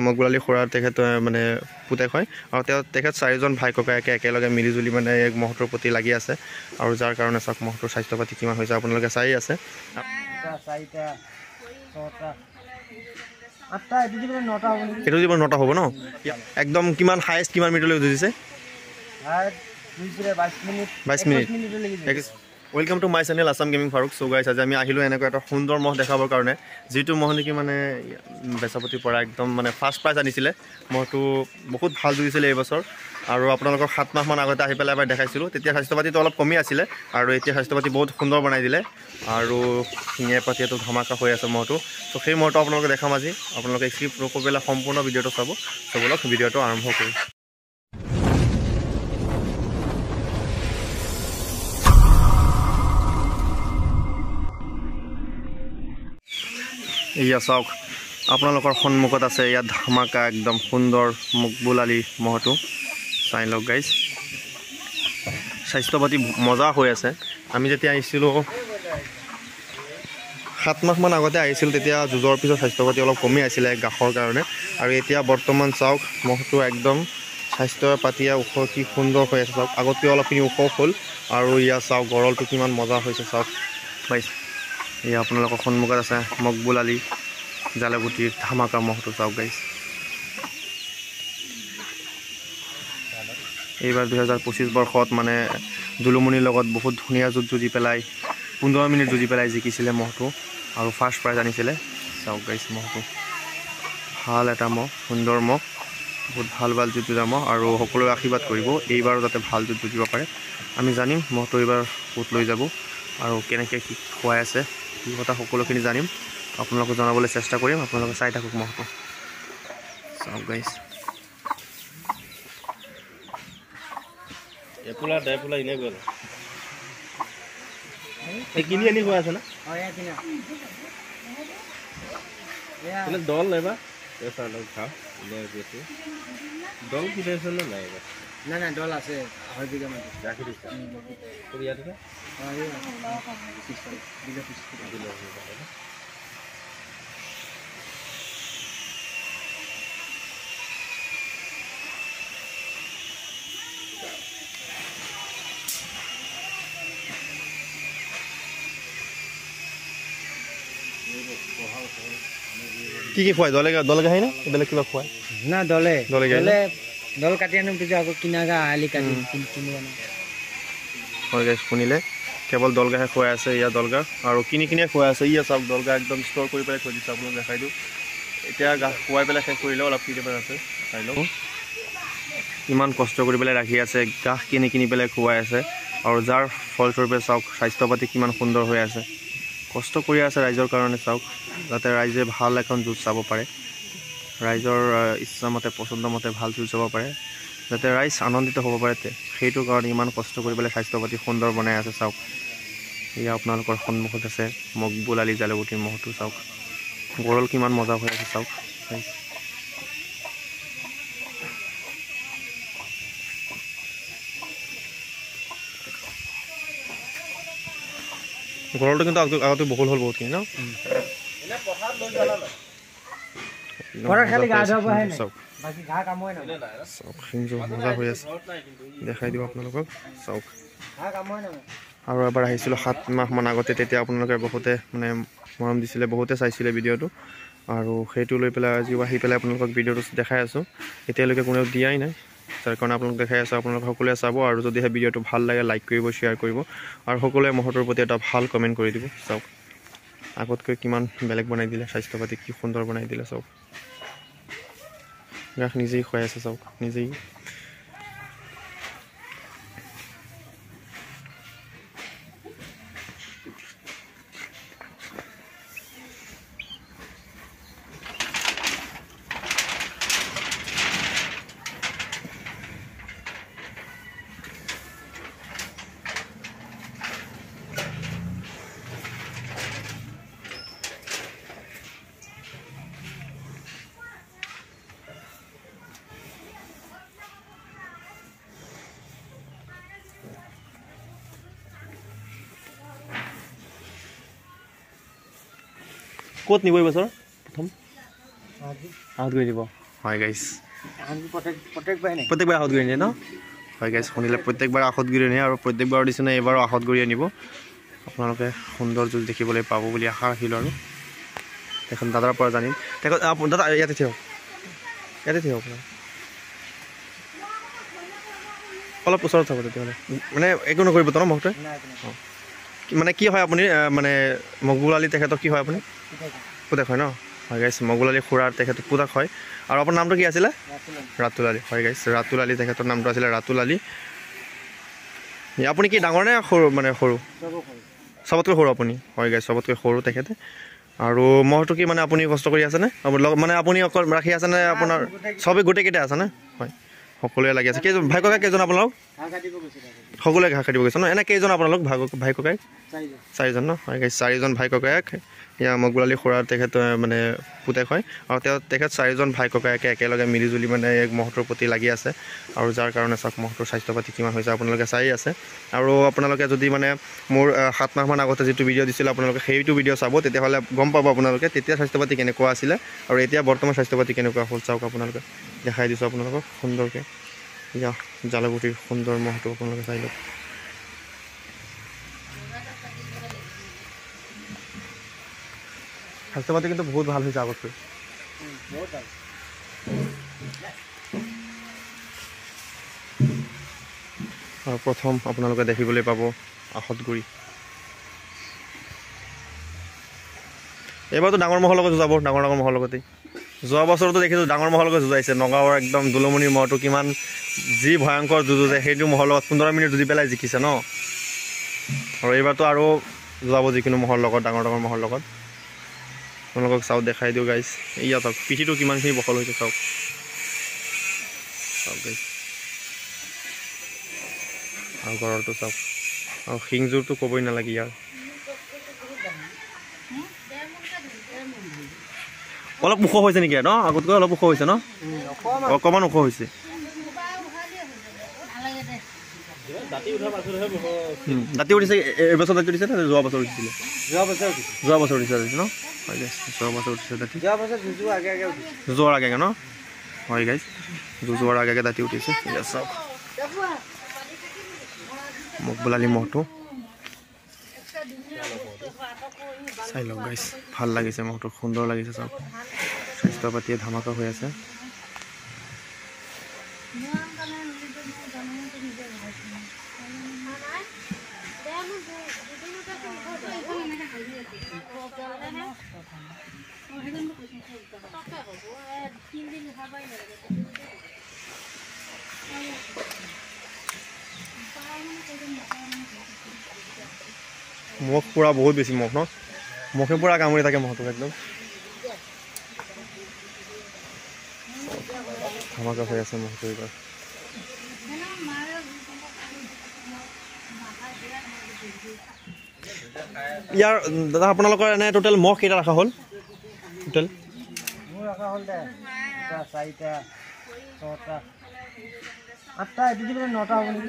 মগবুলালী খুৰা তেখেত মানে পুতেক হয় আৰু তেখেত 4জন ভাই ককায়েকে একেলগে মিলিজুলি মানে এক মহটোৰ প্ৰতি লাগি আছে আৰু যাৰ কাৰণে চাওক মহটোৰ স্বাস্থ্য পাতি কিমান হৈছে আপোনালোকে চাই আছে এইটো জীৱন 9টা হ'ব ন একদম কিমান হায়েষ্ট কিমান মিনিটলৈ যুঁজিছে 22 মিনিট welcome to my channel Assam gaming Faruk so' guys আজি আমি আহিলোঁ এনেকুৱা এটা সুন্দৰ মহ দেখাবৰ কাৰণে যিটো মহ নেকি মানে বেচাপতিৰ পৰা একদম মানে ফাৰ্ষ্ট প্ৰাইজ আনিছিলে মহটো বহুত ভাল যুঁজিছিলে এইবছৰ আৰু আপোনালোকৰ 7 মাহমান আগতে আহি পেলাই এবাৰ দেখাইছিলোঁ তেতিয়া স্বাস্থ্য পাতিটো অলপ কমি আছিলে আৰু এতিয়া স্বাস্থ্য পাতি বহুত সুন্দৰ বনাই দিলে আৰু শিঙে পাতিটো ধমাকা হৈ আছে মহটো চ' সেই মহটো আপোনালোকে দেখাম আজি আপোনালোকে স্ক্ৰিপ্ট নকৰি পেলাই সম্পূৰ্ণ ভিডিঅ'টো চাব চ' বলক ভিডিঅ'টো আৰম্ভ কৰোঁ এয়া চাওক আপোনালোকৰ সন্মুখত আছে ইয়াত ধমাকা একদম সুন্দৰ মকবুলালী মহটো চাই লওক গাইজ স্বাস্থ্য পাতি মজা হৈ আছে আমি যেতিয়া আহিছিলোঁ 7 মাহমান আগতে আহিছিলোঁ তেতিয়া যুঁজৰ পিছত স্বাস্থ্য পাতি অলপ কমি আছিলে গাখৰ কাৰণে আৰু এতিয়া বৰ্তমান চাওক মহটো একদম স্বাস্থ্য পাতিয়ে ওখ কি সুন্দৰ হৈ আছে চাওক আগতকৈ অলপখিনি ওখ হ'ল আৰু ইয়াত চাওক গঁড়লটো কিমান মজা হৈছে চাওক গাইজ এয়া আপোনালোকৰ সন্মুখত আছে মকবুলালী জালুগুটিৰ ধামাকা মহটো চাওক গাইজ এইবাৰ 2025 বৰ্ষত মানে দুলুমণিৰ লগত বহুত ধুনীয়া যুঁজি পেলাই 15 মিনিট যুঁজি পেলাই জিকিছিলে মহটো আৰু ফাৰ্ষ্ট প্ৰাইজ আনিছিলে চাওক গাইজ মহটো ভাল এটা মহ সুন্দৰ মহ বহুত ভাল যুঁজা মহ আৰু সকলোৱে আশীৰ্বাদ কৰিব এইবাৰো যাতে ভাল যুঁজিব পাৰে আমি জানিম মহটো এইবাৰ ক'ত লৈ যাব আৰু কেনেকৈ কি খুৱাই আছে কি কথা সকলোখিনি জানিম আপোনালোকক জনাবলৈ চেষ্টা কৰিম আপোনালোকে চাই থাকক মহটো চাওক গাইজ এপুলা ডেপুলা ইনে গ'ল এই কিনি আনি গৈ আছে না দল এবাৰ দল কিনাইছে নে নাই এবাৰ না দল আছে 2.5 বিঘা মান ৰাখি দিছে ইয়াতে কি খুৱাই দলে খাই না বেলেগ কিবা খুৱাই না দলে দল কাটি আনো পিছত আকৌ কিনাগা আলি কাটি কিনি আনো হয় গাইজ শুনিলে কেৱল দলগাহে খুৱাই আছে ইয়াত দলগা আৰু কিনিয়ে খুৱাই আছে ইয়াত চাওক দলগা একদম ষ্ট'ৰ কৰি পেলাই থৈ দিছে আপোনালোক দেখাই দিওঁ এতিয়া খুৱাই পেলাই শেষ কৰিলেও অলপ কেতিয়াবা আছে চাই লওক ইমান কষ্ট কৰি পেলাই ৰাখি আছে গাহ কিনি পেলাই খুৱাই আছে আৰু যাৰ ফলস্বৰূপে চাওক স্বাস্থ্য পাতি কিমান সুন্দৰ হৈ আছে কষ্ট কৰি আছে ৰাইজৰ কাৰণে চাওক যাতে ৰাইজে ভাল এখন যুঁজ চাব পাৰে ৰাইজৰ ইচ্ছামতে পচন্দমতে ভাল যুঁজ চাব পাৰে যাতে ৰাইজ আনন্দিত হ'ব পাৰে সেইটো কাৰণে ইমান কষ্ট কৰি পেলাই স্বাস্থ্য পাতি সুন্দৰ বনাই আছে চাওক এয়া আপোনালোকৰ সন্মুখত আছে মকবুলালী জালুগুটিৰ মহটো চাওক গঁড়ল কিমান মজা হৈ আছে চাওক গঁড়লটো কিন্তু আগতে বহুল হ'ল বহুতখিনি ন মজা হৈ আছে দেখাই দিওঁ আপোনালোকক চাওক আৰু এবাৰ আহিছিলোঁ 7 মাহমান আগতে তেতিয়া আপোনালোকে বহুতে মানে মৰম দিছিলে বহুতে চাইছিলে ভিডিঅ'টো আৰু সেইটো লৈ পেলাই আজিও আহি পেলাই আপোনালোকক ভিডিঅ'টো দেখাই আছোঁ এতিয়ালৈকে কোনেও দিয়াই নাই যাৰ কাৰণে আপোনালোক দেখাই আছোঁ আপোনালোকে সকলোৱে চাব আৰু যদিহে ভিডিঅ'টো ভাল লাগে লাইক কৰিব শ্বেয়াৰ কৰিব আৰু সকলোৱে মহটোৰ প্ৰতি এটা ভাল কমেণ্ট কৰি দিব চাওক আগতকৈ কিমান বেলেগ বনাই দিলে স্বাস্থ্য পাতি কি সুন্দৰ বনাই দিলে চাওক গাখ নিজেই খুৱাই আছে চাওক নিজেই ক'ত নিব এইবছৰ প্ৰথম আউট কৰি দিব হয় গাইছ প্ৰত্যেকবাৰ আহত গুৰি নিয়ে ন হয় গাইছ শুনিলে প্ৰত্যেকবাৰ আহত গুৰি নিয়ে আৰু প্ৰত্যেকবাৰ দিছে এইবাৰো আহত গুৰি আনিব আপোনালোকে সুন্দৰ যুঁজ দেখিবলৈ পাব বুলি আশা ৰাখিলোঁ আৰু এখন দাদাৰ পৰা জানিম দাদা ইয়াতে থিয়ক আপোনাৰ অলপ ওচৰত থাকোঁ তেতিয়াহ'লে মানে একো নকৰিব ন মহটোৱে অঁ মানে কি হয় আপুনি মানে মকবুল আলী তেখেতক কি হয় আপুনি পুতেক হয় ন হয় গাইছ মকবুল আলী খুৰাৰ তেখেতক পুতেক হয় আৰু আপোনাৰ নামটো কি আছিলে ৰাতুল আলী হয় গাইছ ৰাতুল আলী তেখেতৰ নামটো আছিলে ৰাতুল আলী আপুনি কি ডাঙৰ নে সৰু মানে সৰু চবতকৈ সৰু আপুনি হয় গাইছ চবতকৈ সৰু তেখেতে আৰু মহটো কি মানে আপুনি কষ্ট কৰি আছেনে মানে আপুনি অকল ৰাখি আছেনে আপোনাৰ চবেই গোটেইকেইটা আছেনে হয় সকলোৱে লাগি আছে কেইজন ভাই ককাই কেইজন আপোনালোক সকলোৱে ঘাঁহ কাটিব গৈছে ন এনে কেইজন আপোনালোক ভাই ককাই চাৰিজন ন হয় গাইছ চাৰিজন ভাই ককায়েক এয়া মকবুল আলী খুৰাৰ তেখেত মানে পুতেক হয় আৰু তেখেত চাৰিজন ভাই ককায়েকে একেলগে মিলিজুলি মানে এক মহটোৰ প্ৰতি লাগি আছে আৰু যাৰ কাৰণে চাওক মহটোৰ স্বাস্থ্য পাতি কিমান হৈছে আপোনালোকে চাই আছে আৰু আপোনালোকে যদি মানে মোৰ 7 মাহমান আগতে যিটো ভিডিঅ' দিছিলোঁ আপোনালোকে সেইটো ভিডিঅ' চাব তেতিয়াহ'লে গম পাব আপোনালোকে তেতিয়া স্বাস্থ্য পাতি কেনেকুৱা আছিলে আৰু এতিয়া বৰ্তমান স্বাস্থ্য পাতি কেনেকুৱা হ'ল চাওক আপোনালোকে দেখাই দিছোঁ আপোনালোকক সুন্দৰকৈ এয়া জালুগুটিৰ সুন্দৰ মহটো আপোনালোকে চাই লওক স্বাস্থ্য পাতি কিন্তু বহুত ভাল হৈছে আগতকৈ আৰু প্ৰথম আপোনালোকে দেখিবলৈ পাব আহতগুৰি এইবাৰতো ডাঙৰ মহৰ লগত যুঁজাব ডাঙৰ মহৰ লগতেই যোৱা বছৰতো দেখিছোঁ ডাঙৰ মহৰ লগত যুঁজাইছে নগাঁৱৰ একদম দুলমণিৰ মহটো কিমান যি ভয়ংকৰ যুঁজে সেইটো মহৰ লগত 15 মিনিট যুঁজি পেলাই জিকিছে ন আৰু এইবাৰতো আৰু যুঁজাব যিকোনো মহৰ লগত ডাঙৰ মহৰ লগত আপোনালোকক চাওক দেখাই দিওঁ গাইছ এয়া চাওক পিঠিটো কিমানখিনি বহল হৈছে চাওক গাইছ আৰু ঘৰটো চাওক আৰু শিংযোৰটো ক'বই নালাগে ইয়াৰ অলপ ওখ হৈছে নেকি ন আগতকৈ অলপ ওখ হৈছে ন অকণমান ওখ হৈছে দাঁতি উঠিছে এইবছৰ দাঁতি উঠিছে নে যোৱা বছৰ উঠিছিলে যোৱা বছৰ উঠিছে ন হয় গাইছ যোৱা বছৰ উঠিছে দাঁতি যোৱাৰ আগে ন হয় গাইছ যোৱাৰ আগে দাঁতি উঠিছে চাওক মকবুল আলী মহটো চাই লওক গাইছ ভাল লাগিছে মহটো সুন্দৰ লাগিছে চাওক স্বাস্থ্য পাতিয়ে ধামাকা হৈ আছে মহ পুৰা বহুত বেছি মহ ন মহে পুৰা কামুৰি থাকে মহটোক একদম ধামাকা হৈ আছে মহটো এইবাৰ ইয়াৰ দাদা আপোনালোকৰ এনে টোটেল মহ কেইটা ৰখা হ'ল টোটেল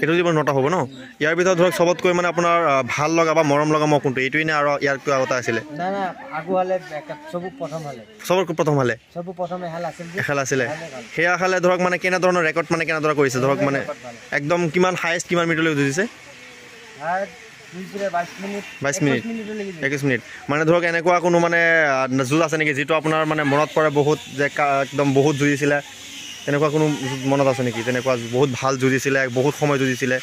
এইটো যিবোৰ 9টা হ'ব ন ইয়াৰ ভিতৰত ধৰক চবতকৈ মানে আপোনাৰ ভাল লগা বা মৰম লগা মহ কোনটো এইটোৱে নে আৰু ইয়াৰ কিবা আগতে আছিলে চবৰ প্ৰথম হালে এখাল আছিলে সেয়া খালে ধৰক মানে কেনেধৰণৰ ৰেকৰ্ড মানে কেনেদৰে কৰিছে ধৰক মানে একদম কিমান হায়েষ্ট কিমান মিনিটলৈ যুঁজিছে 22 মিনিট 21 মিনিট মানে ধৰক এনেকুৱা কোনো মানে যুঁজ আছে নেকি যিটো আপোনাৰ মানে মনত পৰে বহুত যে একদম বহুত যুঁজিছিলে তেনেকুৱা কোনো মনত আছে নেকি তেনেকুৱা বহুত ভাল যুঁজিছিলে বহুত সময় যুঁজিছিলে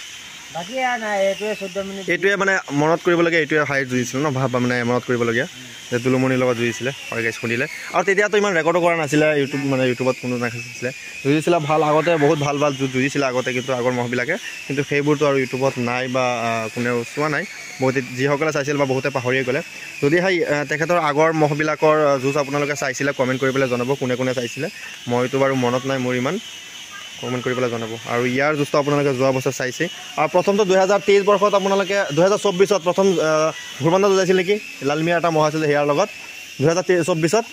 এইটোৱে মানে মনত কৰিবলগীয়া এইটোৱে হাই যুঁজিছিলে ন মানে মনত কৰিবলগীয়া যে দুলুমণিৰ লগত যুঁজিছিলে হয় গাইছ শুনিলে আৰু তেতিয়াতো ইমান ৰেকৰ্ডো কৰা নাছিলে ইউটিউবত কোনো নাছিলে যুঁজিছিলে ভাল আগতে বহুত ভাল যুঁজিছিলে আগতে কিন্তু আগৰ মহবিলাকে কিন্তু সেইবোৰতো আৰু ইউটিউবত নাই বা কোনেও চোৱা নাই বহুতে যিসকলে চাইছিল বা বহুতে পাহৰিয়ে গ'লে যদি তেখেতৰ আগৰ মহবিলাকৰ যুঁজ আপোনালোকে চাইছিলে কমেণ্ট কৰি পেলাই জনাব কোনে কোনে চাইছিলে মইতো বাৰু মনত নাই মোৰ ইমান কমেণ্ট কৰি পেলাই জনাব আৰু ইয়াৰ যুঁজটো আপোনালোকে যোৱা বছৰ চাইছে আৰু প্ৰথমটো 2023 বৰ্ষত আপোনালোকে 2024ত প্ৰথম ঘূৰবান্ধা যুঁজাইছিল নেকি লালমিয়া এটা মহ আছিলে সেয়াৰ লগত 2024ত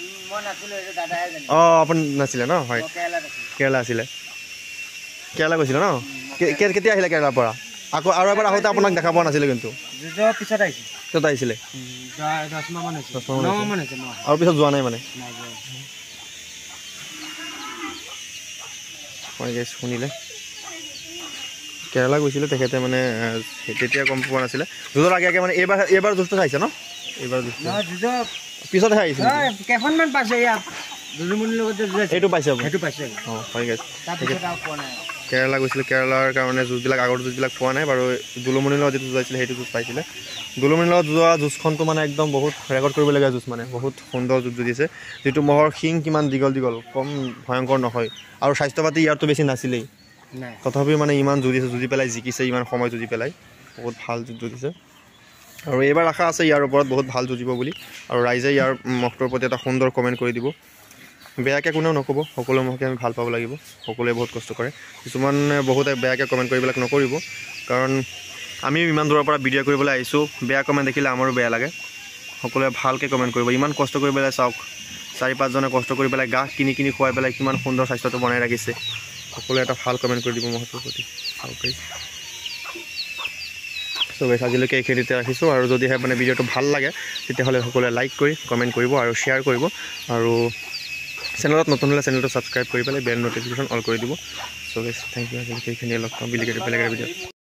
আপুনি নাছিলে ন হয় কেৰেলা আছিলে কেৰেলা গৈছিলে ন কেতিয়া আহিলে কেৰেলাৰ পৰা আকৌ আৰু এবাৰ আহোঁতে আপোনাক দেখা পোৱা নাছিলে কিন্তু পিছত আহিছিলে 10 মাহমান আৰু পিছত যোৱা নাই মানে হয় গাইছ শুনিলে কেৰালা গৈছিলে তেখেতে মানে তেতিয়া গম পোৱা নাছিলে যুঁজৰ আগে আগে মানে এইবাৰ যুঁজটো চাইছে ন এইবাৰ যুঁজটো পিছতহে আহিছিলে কেইখনমান পাইছে ইয়াত দুলুমণিৰ লগত এইটো পাইছে সেইটো পাইছে অঁ হয় গাইছ তাৰপিছত আৰু পোৱা নাই কেৰালা গৈছিলে কেৰালাৰ কাৰণে যুঁজবিলাক আগৰ যুঁজবিলাক পোৱা নাই বাৰু দুলুমণিৰ লগত যিটো যুঁজ আছিলে সেইটো যুঁজ পাইছিলে দুলুমণিৰ লগত যোৱা যুঁজখনটো মানে একদম বহুত ৰেকৰ্ড কৰিবলগীয়া যুঁজ মানে বহুত সুন্দৰ যুঁজ যুঁজিছে যিটো মহৰ শিং কিমান দীঘল কম ভয়ংকৰ নহয় আৰু স্বাস্থ্য পাতি ইয়াৰতো বেছি নাছিলেই তথাপিও মানে ইমান যুঁজি পেলাই জিকিছে ইমান সময় যুঁজি পেলাই বহুত ভাল যুঁজ যুঁজিছে আৰু এইবাৰ আশা আছে ইয়াৰ ওপৰত বহুত ভাল যুঁজিব বুলি আৰু ৰাইজে ইয়াৰ মহটোৰ প্ৰতি এটা সুন্দৰ কমেণ্ট কৰি দিব বেয়াকৈ কোনেও নক'ব সকলো মহকে আমি ভাল পাব লাগিব সকলোৱে বহুত কষ্ট কৰে কিছুমানে বহুতে বেয়াকৈ কমেণ্ট কৰিবিলাক নকৰিব কাৰণ আমিও ইমান দূৰৰ পৰা ভিডিঅ' কৰিবলৈ আহিছোঁ বেয়া কমেণ্ট দেখিলে আমাৰো বেয়া লাগে সকলোৱে ভালকৈ কমেণ্ট কৰিব ইমান কষ্ট কৰি পেলাই চাওক 4-5জনে কষ্ট কৰি পেলাই গাহ কিনি খুৱাই পেলাই কিমান সুন্দৰ স্বাস্থ্যটো বনাই ৰাখিছে সকলোৱে এটা ভাল কমেণ্ট কৰি দিব মহটোৰ প্ৰতি ভালকৈ চ' গাইছ আজিলৈকে এইখিনিতে ৰাখিছোঁ আৰু যদিহে মানে ভিডিঅ'টো ভাল লাগে তেতিয়াহ'লে সকলোৱে লাইক কৰি কমেণ্ট কৰিব আৰু শ্বেয়াৰ কৰিব আৰু চেনেলত নতুন হ'লে চেনেলটো ছাবস্ক্ৰাইব কৰি পেলাই বেল ন'টিফিকেশ্যন অল কৰি দিব চ' গাইছ থেংক ইউ আজিলৈকে এইখিনিয়ে লগ পাম বেলেগ এটা ভিডিঅ'